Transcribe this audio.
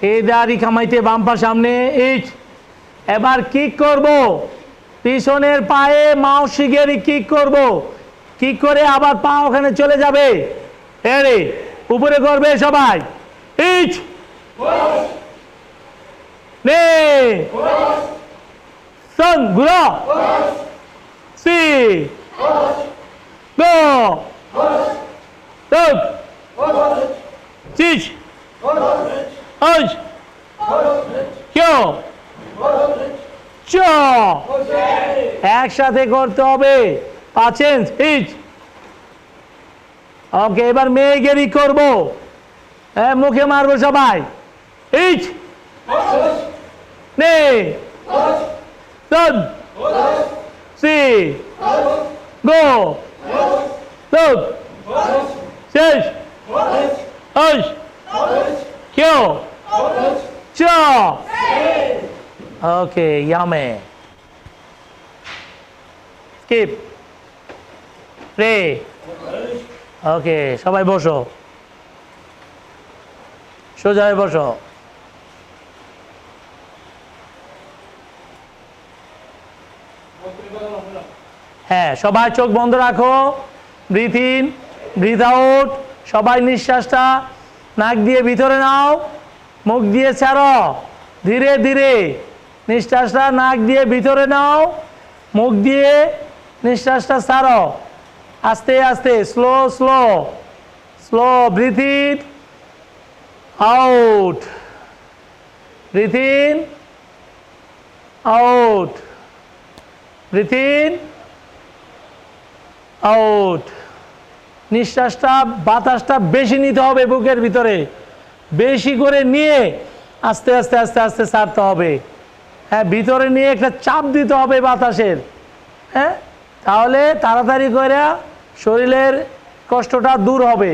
এই দাড়ি কামাইতে বাম্পার সামনে ইচ। এবার কিক করব, পিছনের পায়ে মাও শিগেরি কিক করব, কিক করে আবার পা ওখানে চলে যাবে। এরে উপরে করবে সবাই। ইচ নে সন ঘুরো সি গো টক চিচ ওজ কিও চ একসাথে করতে হবে। পাচ্ছেন? ইচ। ওকে, এবার মেয়েগেরি করবো, মুখে মারবো সবাই। ইচ নে সন সি গো টক শেষ ওজ কিও চ। ওকে, ইয়ামে স্কিপ রে। ওকে, সবাই বসো, সোজা হয়ে বসো। হ্যাঁ, সবাই চোখ বন্ধ রাখো। Breathe in, breathe out. সবাই নিঃশ্বাসটা নাক দিয়ে ভিতরে নাও, মুখ দিয়ে ছাড়ো। ধীরে ধীরে নিঃশ্বাসটা নাক দিয়ে ভিতরে নাও, মুখ দিয়ে নিঃশ্বাসটা ছাড়ো। আস্তে আস্তে, slow slow slow. Breathe in out, breathe in out, breathe in out. নিঃশ্বাসটা, বাতাসটা বেশি নিতে হবে বুকের ভিতরে, বেশি করে নিয়ে আস্তে আস্তে আস্তে আস্তে ছাড়তে হবে। হ্যাঁ, ভিতরে নিয়ে একটা চাপ দিতে হবে বাতাসের। হ্যাঁ, তাহলে তাড়াতাড়ি করে শরীরের কষ্টটা দূর হবে।